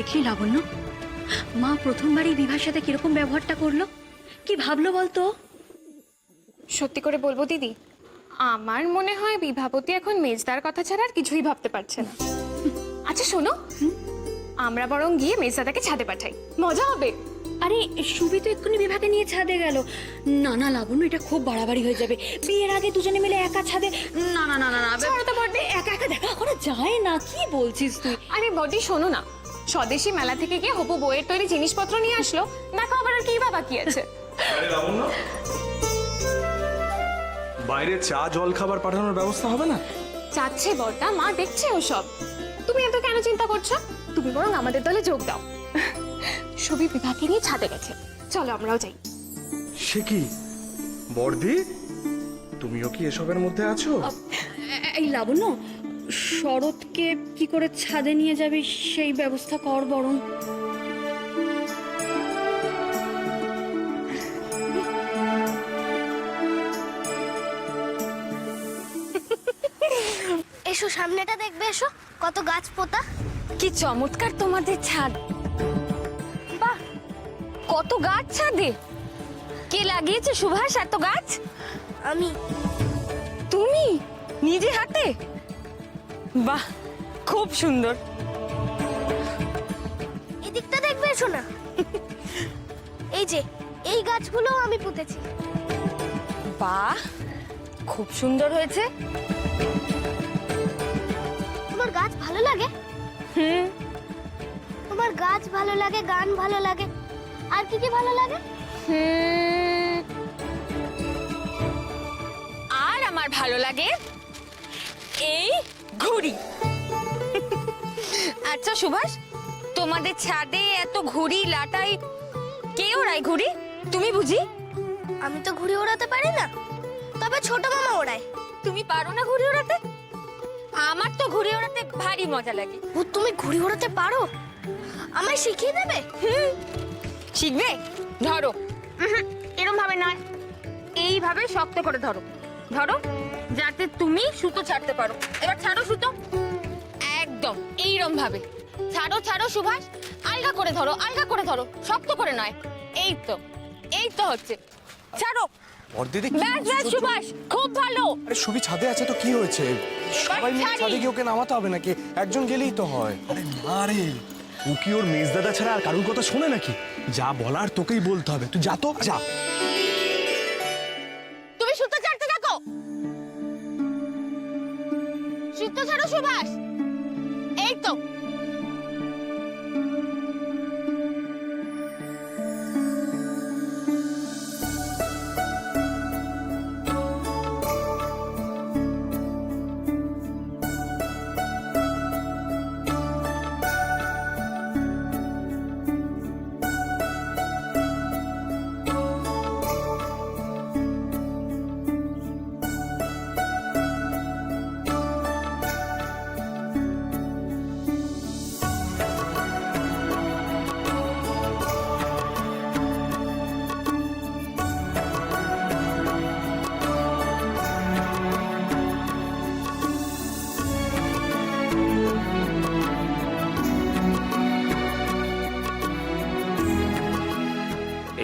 দেখলি লাবণ্য, মা প্রথমবারই বিভার সাথে কিরকম ব্যবহারটা করলো, কি ভাবলো বলতো? সত্যি করে বলবো দিদি, আমার মনে হয় বিভাবতী এখন মেজদার কথা ছাড়া আর কিছুই ভাবতে পারছে না। আচ্ছা শোনো, আমরা বরং গিয়ে মেজদাদাকে ছাদে পাঠাই, মজা হবে। আরে সুবি তো এক্ষুনি বিভাকে নিয়ে ছাদে গেল। না না লাবণ্য, এটা খুব বাড়াবাড়ি হয়ে যাবে। বিয়ের আগে দুজনে মিলে একা ছাদে, না না না না না, ছাড়ো তো বড়দি, একা একা দেখা করা যায় না। কি বলছিস তুই? আরে বড়দি শোনো না, স্বদেশি মেলা থেকে গিয়ে হবু বইয়ের তৈরি জিনিসপত্র নিয়ে আসলো, দেখো আবার আর কি বা বাকি আছে। আরে লাবণ্য, বাইরে চা জল খাবার পাঠানোর ব্যবস্থা হবে না? যাচ্ছে বড়দা, মা দেখছে ওসব। তুমি এত কেন চিন্তা করছো? তুমি বরং আমাদের দলে যোগ দাও। সবই বিভাকে নিয়ে ছাদে গেছে, চলো আমরাও যাই। সে কি বর্দি, তুমিও কি এসবের মধ্যে আছো? এই লাবণ্য, শরৎকে কি করে ছাদে নিয়ে যাবি সেই ব্যবস্থা কর বরং। এসো সামনেটা দেখবে, এসো কত গাছ পোতা। কি চমৎকার তোমাদের ছাদ! বাহ, কত গাছ ছাদে! কে লাগিয়েছে সুভাষ এত গাছ? আমি। তুমি নিজে হাতে? বাহ, খুব সুন্দর। এদিকটা দেখবে, এসো না। এই যে এই গাছগুলো আমি পুঁতেছি। বাহ, খুব সুন্দর হয়েছে। তোমার গাছ ভালো লাগে? হুম, তোমার গাছ ভালো লাগে, গান ভালো লাগে, আর কি কি ভালো লাগে? আর আমার ভালো লাগে এই ঘুড়ি। আচ্ছা সুভাষ, তোমাদের ছাদে এত ঘুড়ি লাটাই কে ওড়ায় ঘুড়ি? তুমি বুঝি? আমি তো ঘুড়ি ওড়াতে পারি না, তবে ছোট মামা ওড়ায়। তুমি পারো না ঘুড়ি ওড়াতে? আমার তো ঘুড়ি ওড়াতে ভারী মজা লাগে। ও, তুমি ঘুড়ি ওড়াতে পারো? আমায় শিখিয়ে দেবে? শিখবে? ধরো। এরকম ভাবে নয়, এইভাবে শক্ত করে ধরো, ধরো যাতে তুমি সুতো ছাড়তে পারো। এবার ছাড়ো সুতো, একদম এইরকম ভাবে ছাড়ো। ছাড়ো সুভাষ, আলগা করে ধরো, আলগা করে ধরো, শক্ত করে নয়। এই তো, এই তো হচ্ছে। ছাড়ো। বর্দিদি, ব্যাস ব্যাস সুভাষ, খুব ভালো। আরে সুবি ছাদে আছে তো কি হয়েছে? সবাই মিলে ছাদে গিয়ে ওকে নামাতে হবে নাকি? একজন গেলেই তো হয়। আরে না রে, ও কি ওর মেজদাদা ছাড়া আর কারোর কথা শোনে নাকি? যা বলার তোকেই বলতে হবে, তুই যা তো যা। তুমি সুতো ছাড়তে থাকো। সুতো ছাড়ো সুভাষ, এই তো।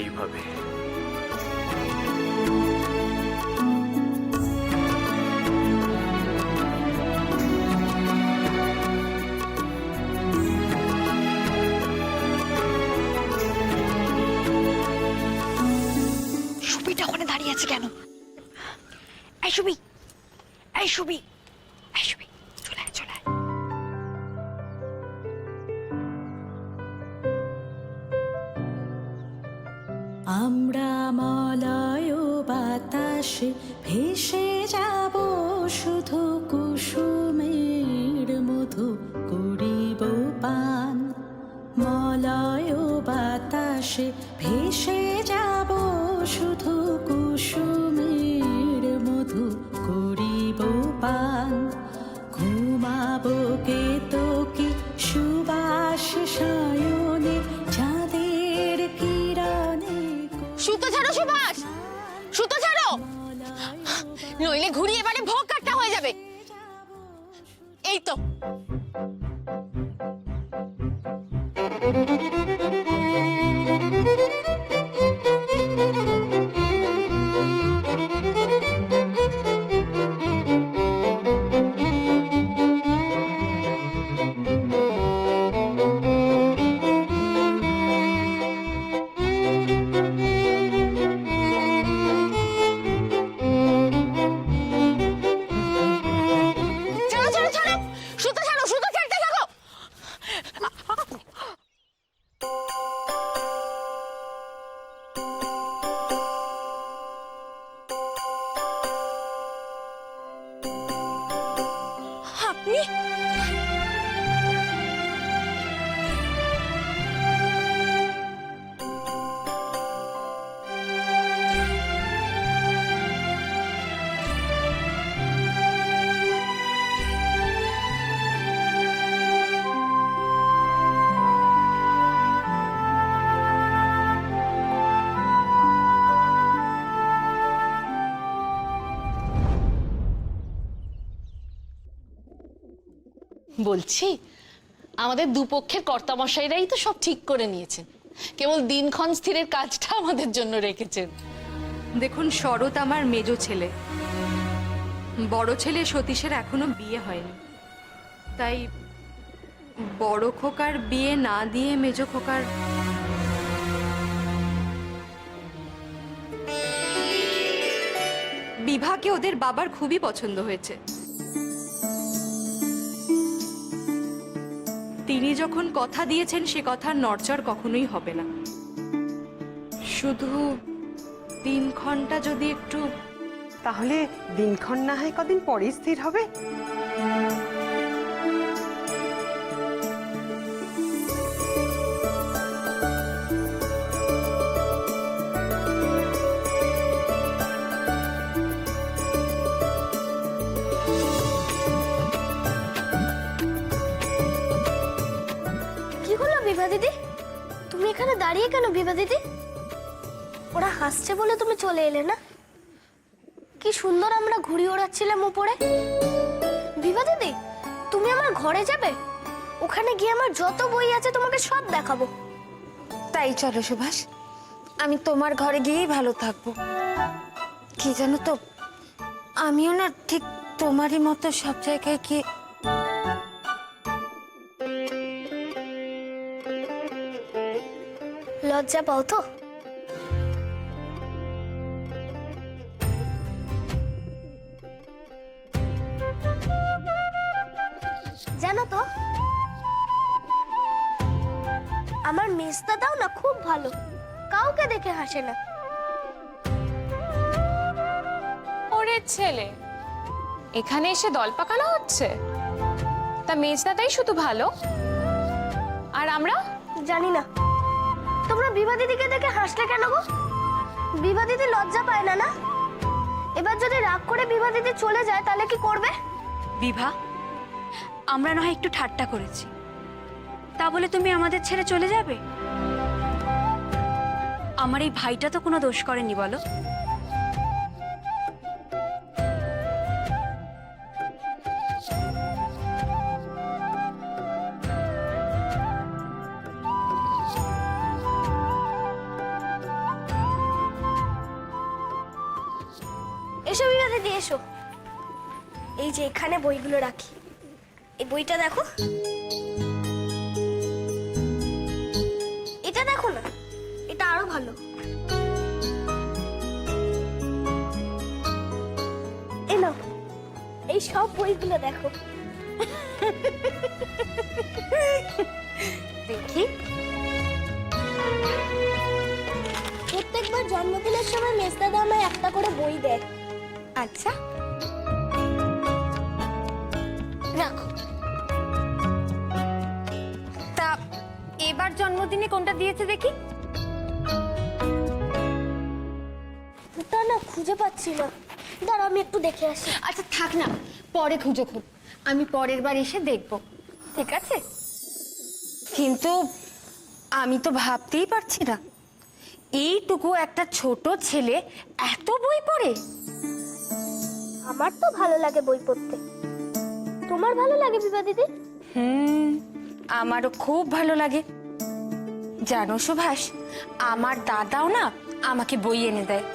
এইভাবে সুবিটা ওখানে দাঁড়িয়ে আছে কেন? এই সুবি, এই সুবি, এই সুবি, চলে আয়, চলে আয়। আমরা মলয় বাতাসে ভেসে যাব, শুধু কুসুমের মধু করিব পান। মলয় বাতাসে ভেসে যাব, শুধু কুসুমের মধু করিব পান। ঘুমাবো কে তো কি সুবাস সায়নে, চাঁদের কিরণে। সুতো ছাড়ো সুভাষ, সুতো ছাড়ো, নইলে ঘুড়ি এবারে ভোগ কাটটা হয়ে যাবে। এই তো। ছাড়ো ছাড়ো ছাড়ো, সুতো ছাড়ো, সুতো ছাড়তে থাকো। আপনি বলছি আমাদের দুপক্ষের কর্তামশাইরাই তো সব ঠিক করে নিয়েছেন, কেবল দিনক্ষণ স্থিরের কাজটা আমাদের জন্য রেখেছেন। দেখুন, শরৎ আমার মেজো ছেলে, বড় ছেলে সতীশের এখনো বিয়ে হয়নি, তাই বড় খোকার বিয়ে না দিয়ে মেজো খোকার বিভাকে ওদের বাবার খুবই পছন্দ হয়েছে। তিনি যখন কথা দিয়েছেন সে কথার নড়চড় কখনোই হবে না। শুধু দিনক্ষণটা যদি একটু তাহলে দিনক্ষণ না হয় কদিন পরেই স্থির হবে। কি হলো বিভা দিদি? তুমি এখানে দাঁড়িয়ে কেন বিভা দিদি? ওরা হাসছে বলে তুমি চলে এলে না? কি সুন্দর আমরা ঘুড়ি ওড়াচ্ছিলাম উপরে। বিভা দিদি, তুমি আমার ঘরে যাবে? ওখানে গিয়ে আমার যত বই আছে তোমাকে সব দেখাবো। তাই চলো সুভাষ, আমি তোমার ঘরে গিয়েই ভালো থাকবো। কি জানো তো, আমিও না ঠিক তোমারই মতো সব জায়গায় গিয়ে লজ্জা পাও তো? জানো তো, আমার মেজদাদাও না খুব ভালো, কাউকে দেখে হাসে না। ওরে ছেলে, এখানে এসে দল পাকানো হচ্ছে? তা মেজদাদাই শুধু ভালো, আর আমরা? জানি না, তোমরা বিভা দিদিকে দেখে হাসলে কেন গো? বিভা দিদি লজ্জা পায় না না? এবার যদি রাগ করে বিভা দিদি চলে যায় তাহলে কি করবে? বিভা, আমরা না হয় একটু ঠাট্টা করেছি, তা বলে তুমি আমাদের ছেড়ে চলে যাবে? আমার এই ভাইটা তো কোনো দোষ করেনি বলো। এসো বিভা দিদি এসো, এই যে এখানে বইগুলো রাখি, এই বইটা দেখো, এটা দেখো না, এটা আরো ভালো। এই নাও, এই সব বইগুলো দেখো। দেখি। প্রত্যেকবার জন্মদিনের সময় মেজদাদা আমায় একটা করে বই দেয়। আচ্ছা, রাখো। তা এবার জন্মদিনে কোনটা দিয়েছে দেখি? ওটা না খুঁজে পাচ্ছি না, দাঁড়াও আমি একটু দেখে আসি। আচ্ছা থাক না, পরে খুঁজে খুব, আমি পরের বার এসে দেখব, ঠিক আছে? কিন্তু আমি তো ভাবতেই পারছি না, এইটুকু একটা ছোট ছেলে এত বই পড়ে। আমার তো ভালো লাগে বই পড়তে, তোমার ভালো লাগে বিভা দিদি? আমারও খুব ভালো লাগে। জানো সুভাষ, আমার দাদাও না আমাকে বই এনে দেয়।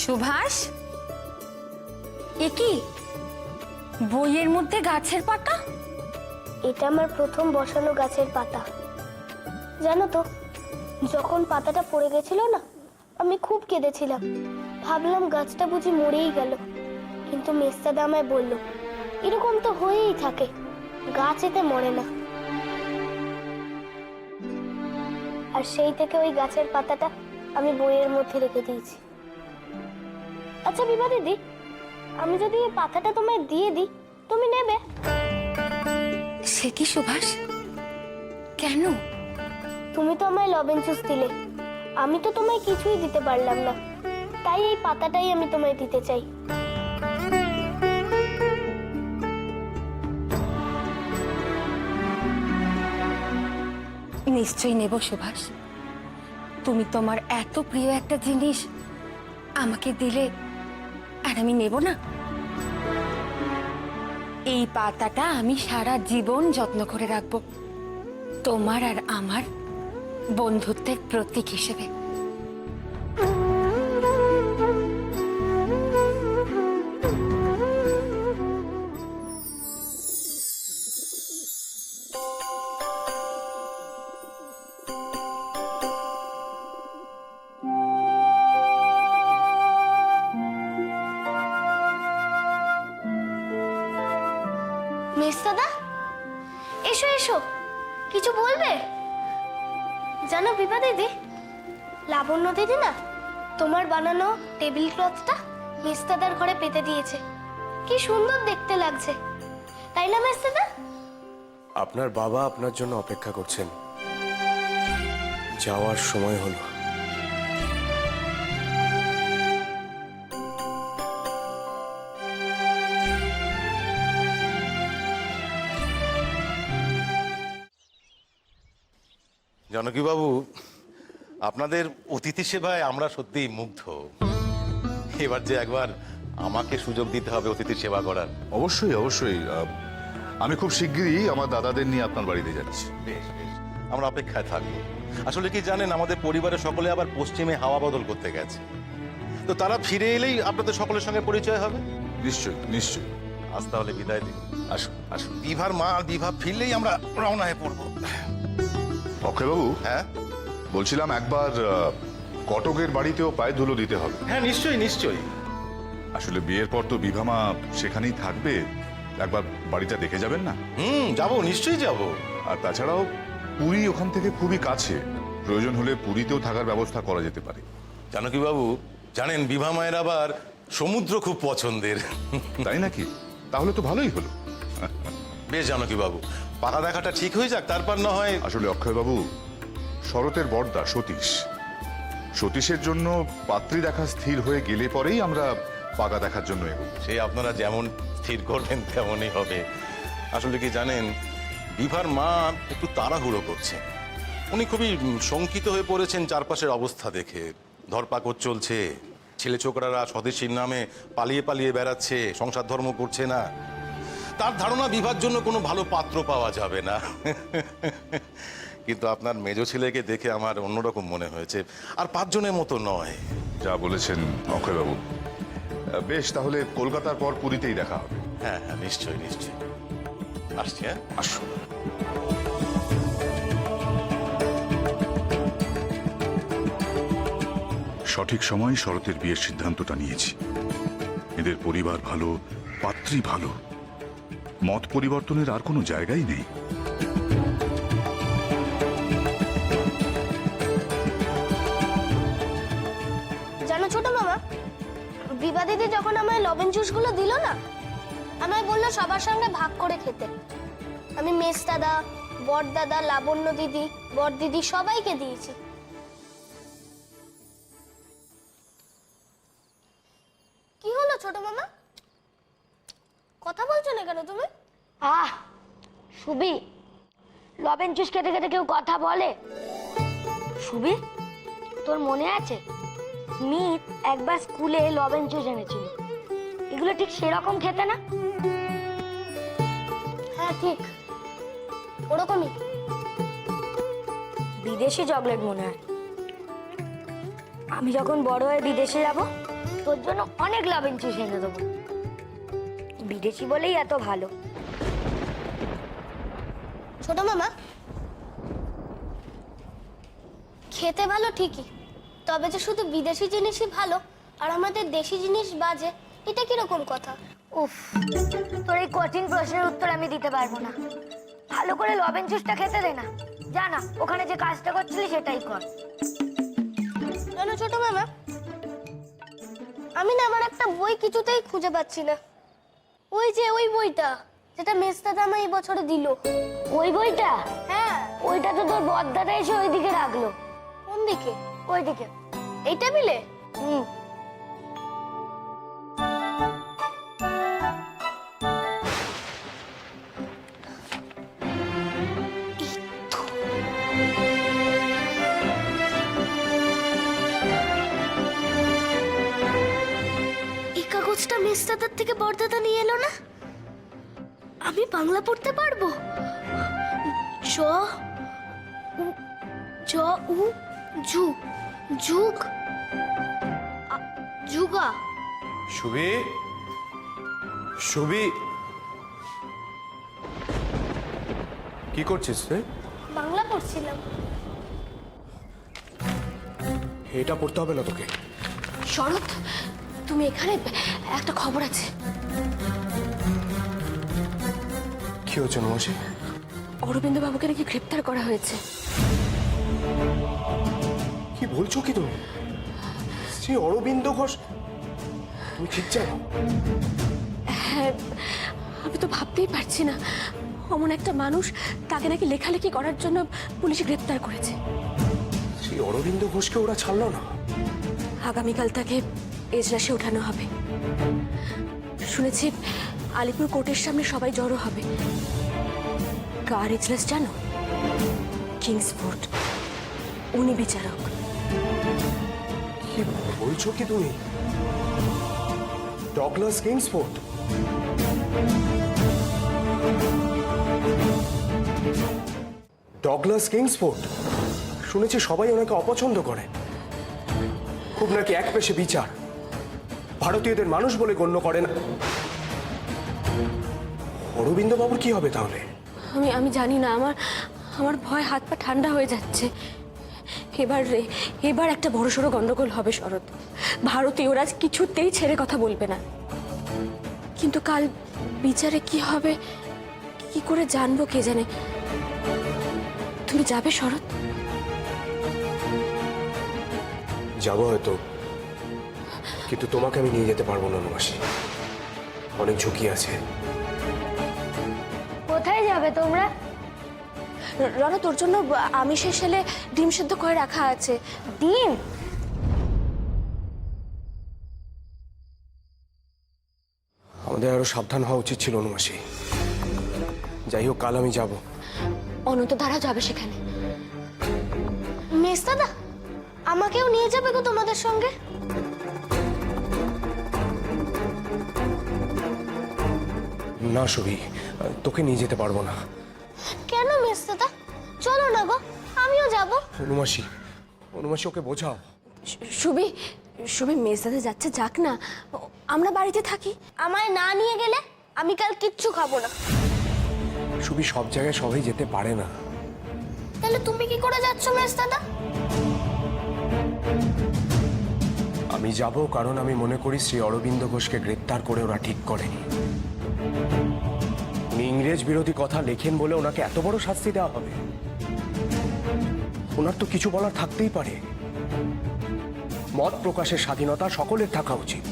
সুভাষ, এ কি বইয়ের মধ্যে গাছের পাতা? এটা আমার প্রথম বসানো গাছের পাতা। জানো তো, যখন পাতাটা পড়ে গেছিল না, আমি খুব কেঁদেছিলাম। ভাবলাম গাছটা বুঝি মরেই গেল, কিন্তু মেস্তাদা আমায় বলল এরকম তো হয়েই থাকে, গাছ এতে মরে না। আর সেই থেকে ওই গাছের পাতাটা আমি বইয়ের মধ্যে রেখে দিয়েছি। আচ্ছা বিভা দিদি, আমি যদি এই পাতাটা তোমায় দিয়ে দিই, তুমি নেবে? সে কি সুভাষ, কেন? তুমি তো আমায় লবণ জুস দিলে, আমি তো তোমায় কিছুই দিতে পারলাম না, তাই এই পাতাটাই আমি তোমায় দিতে চাই। নিশ্চয়ই নেব সুভাষ। তুমি তোমার এত প্রিয় একটা জিনিস আমাকে দিলে, আর আমি নেব না? এই পাতাটা আমি সারা জীবন যত্ন করে রাখবো, তোমার আর আমার বন্ধুত্বের প্রতীক হিসেবে। মেস্তাদা, এসো এসো, কিছু বলবে? জানো বিভা দিদি, লাবণ্য দিদি না তোমার বানানো টেবিল ক্লথটা মেস্তাদার ঘরে পেতে দিয়েছে। কি সুন্দর দেখতে লাগছে, তাই না মেস্তাদা? আপনার বাবা আপনার জন্য অপেক্ষা করছেন, যাওয়ার সময় হলো। জানকী বাবু, আপনাদের অতিথি সেবায় আমরা সত্যিই মুগ্ধ। এবার যে একবার আমাকে সুযোগ দিতে হবে অতিথি সেবা করার। অবশ্যই অবশ্যই, আমি খুব শিগগিরই আমার দাদাদের নিয়ে আপনার বাড়িতে যাচ্ছি। বেশ বেশ, আমরা অপেক্ষায় থাকবো। আসলে কি জানেন, আমাদের পরিবারের সকলে আবার পশ্চিমে হাওয়া বদল করতে গেছে, তো তারা ফিরে এলেই আপনাদের সকলের সঙ্গে পরিচয় হবে। নিশ্চয়ই নিশ্চয়ই। আজ তাহলে বিদায় দিন। আসুন আসুন। বিভার মা আর বিভা ফিরলেই আমরা রওনা হয়ে পড়বো। অক্ষয়বাবু, হ্যাঁ বলছিলাম একবার কটকের বাড়িতেও পায়ে ধুলো দিতে হবে। হ্যাঁ, নিশ্চয়ই নিশ্চয়ই। আসলে বিয়ের পর তো বিভামা সেখানেই থাকবে, একবার বাড়িটা দেখে যাবেন না? যাবো, নিশ্চয়ই যাবো। আর তাছাড়াও পুরী ওখান থেকে খুবই কাছে, প্রয়োজন হলে পুরীতেও থাকার ব্যবস্থা করা যেতে পারে। জানকী বাবু, জানেন বিভা মায়ের আবার সমুদ্র খুব পছন্দের। তাই নাকি? তাহলে তো ভালোই হলো। বেশ জানকী বাবু, পাকা দেখাটা ঠিক হয়ে যাক, তারপর না হয়। আসলে অক্ষয়বাবু, শরতের বড়দা সতীশ, সতীশের জন্য পাত্রী দেখা স্থির হয়ে গেলে পরেই আমরা পাকা দেখার জন্য এগোবো। সে আপনারা যেমন স্থির করবেন তেমনই হবে। আসলে কি জানেন, বিভার মা একটু তাড়াহুড়ো করছেন। উনি খুবই শঙ্কিত হয়ে পড়েছেন চারপাশের অবস্থা দেখে। ধরপাকড় চলছে, ছেলে ছোকরারা স্বদেশীর নামে পালিয়ে পালিয়ে বেড়াচ্ছে, সংসার ধর্ম করছে না। তার ধারণা বিভার জন্য কোনো ভালো পাত্র পাওয়া যাবে না। কিন্তু আপনার মেজ ছেলেকে দেখে আমার অন্যরকম মনে হয়েছে, আর 5 জনের মতো নয়। যা বলেছেন অক্ষয়বাবু। বেশ, তাহলে কলকাতার পর পুরীতেই দেখা হবে। হ্যাঁ হ্যাঁ, নিশ্চয়ই নিশ্চয়ই। আসছি। হ্যাঁ, আসুন। সঠিক সময় শরতের বিয়ের সিদ্ধান্তটা নিয়েছি। এদের পরিবার ভালো, পাত্রী ভালো, মত পরিবর্তনের আর কোনো জায়গাই নেই। জানো ছোট মামা, বিভা দিদি যখন আমায় লবণ জুসগুলো দিল না, আমায় বললো সবার সঙ্গে ভাগ করে খেতে। আমি মেজদাদা, বড়দাদা, লাবণ্য দিদি, বড় দিদি সবাইকে দিয়েছি। কি হলো ছোট মামা, কথা বলছো না কেন তুমি? সুবি, লবণ জুস খেতে খেতে কেউ কথা বলে? সুবি, তোর মনে আছে মিত একবার স্কুলে লবেন জুস এনেছিল, এগুলো ঠিক সেরকম খেতে না? হ্যাঁ ঠিক ওরকমই, বিদেশি চকলেট মনে হয়। আমি যখন বড় হয়ে বিদেশে যাব তোর জন্য অনেক লবেন জুস এনে দেবো, বিদেশি বলেই এত ভালো। ছোট মামা, খেতে ভালো ঠিকই, তবে যে শুধু বিদেশি জিনিসই ভালো আর আমাদের দেশি জিনিস বাজে, এটা কিরকম কথা? উফ, তোর এই কঠিন প্রশ্নের উত্তর আমি দিতে পারবো না। ভালো করে লবেন জুসটা খেতে দে না, জানা ওখানে যে কাজটা করছিলি সেটাই কর। জানো ছোট মামা, আমি না আমার একটা বই কিছুতেই খুঁজে পাচ্ছি না। ওই যে ওই বইটা যেটা মেজদাদা আমায় এই বছরে দিল। ওই বইটা? হ্যাঁ, ওইটা তো তোর বড়দাদা এসে ওইদিকে রাখলো। কোন দিকে? ওইদিকে, এই টেবিলে। এই কাগজটা মেজদাদার থেকে বড়দাদা নিয়ে এলো না? আমি বাংলা পড়তে পারবো? জ উ জু যুগ যুগা। সুবি, সুবি, কি করছিস রে? বাংলা পড়ছিলাম। এটা পড়তে হবে না তোকে। শরৎ, তুমি এখানে, একটা খবর আছে। কি হয়েছে নমসি? অরবিন্দ বাবুকে নাকি গ্রেপ্তার করা হয়েছে। কি বলছো কি তুমি? শ্রী অরবিন্দ ঘোষ, তুমি ঠিক জানো? হ্যাঁ, আমি তো ভাবতেই পারছি না, অমন একটা মানুষ, তাকে নাকি লেখালেখি করার জন্য পুলিশ গ্রেপ্তার করেছে। শ্রী অরবিন্দ ঘোষকে ওরা ছাড়লো না? আগামীকাল তাকে এজলাসে ওঠানো হবে। শুনেছি আলিপুর কোর্টের সামনে সবাই জড়ো হবে। কার এজলাস জানো? কিংসফোর্ড, উনি বিচারক। কি বলছো কি তুমি? Douglas Kingsford? ডগলাস কিংসফোর্ড, শুনেছি সবাই ওনাকে অপছন্দ করে, খুব নাকি একপেশে বিচার, ভারতীয়দের মানুষ বলে গণ্য করে না। অরবিন্দ বাবুর কি হবে তাহলে? আমি জানি না, আমার ভয়, হাত পা ঠান্ডা হয়ে যাচ্ছে। এবার একটা বড়সড় গন্ডগোল হবে শরৎ। ভারতীয়রা কিছুতেই ছেড়ে কথা বলবে না। কিন্তু কাল বিচারে কি হবে, কি করে জানবো কে জানে। তুমি যাবে শরৎ? যাবো হয়তো, কিন্তু তোমাকে আমি নিয়ে যেতে পারবো না নমাসি, অনেক ঝুঁকি আছে। কোথায় যাবে তোমরা? রনা, তোর জন্য আমিষের সেলে ডিম সেদ্ধ করে রাখা আছে। ডিম? আমাদের আরো সাবধান হওয়া উচিত ছিল অনুমাসি। যাই হোক, কাল আমি যাব। অনন্ত ধারা যাবে সেখানে। মেজদাদা, আমাকেও নিয়ে যাবে গো তোমাদের সঙ্গে? না সুবি, তোকে নিয়ে যেতে পারবো না। কেন মেজদাদা? চলো না গো, আমিও যাব। অনুমাসি, অনুমাসি, ওকে বোঝাও। সুবি মেজদাদা যাচ্ছে, যাক না, আমরা বাড়িতে থাকি। আমায় না নিয়ে গেলে আমি কাল কিচ্ছু খাবো না। সুবি, সব জায়গায় সবাই যেতে পারে না। তাহলে তুমি কি করে যাচ্ছ মেজদাদা? আমি যাব কারণ আমি মনে করি শ্রী অরবিন্দ ঘোষকে গ্রেপ্তার করে ওরা ঠিক করেনি। উনি ইংরেজ বিরোধী কথা লেখেন বলে ওনাকে এত বড় শাস্তি দেওয়া হবে? ওনার তো কিছু বলার থাকতেই পারে। মত প্রকাশের স্বাধীনতা সকলের থাকা উচিত।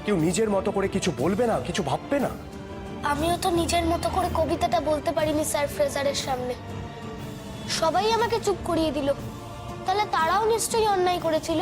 কেউ নিজের মতো করে কিছু বলবে না, কিছু ভাববে না। আমিও তো নিজের মতো করে কবিতাটা বলতে পারিনি স্যার ফ্রেজারের সামনে, সবাই আমাকে চুপ করিয়ে দিল। তাহলে তারাও নিশ্চয়ই অন্যায় করেছিল।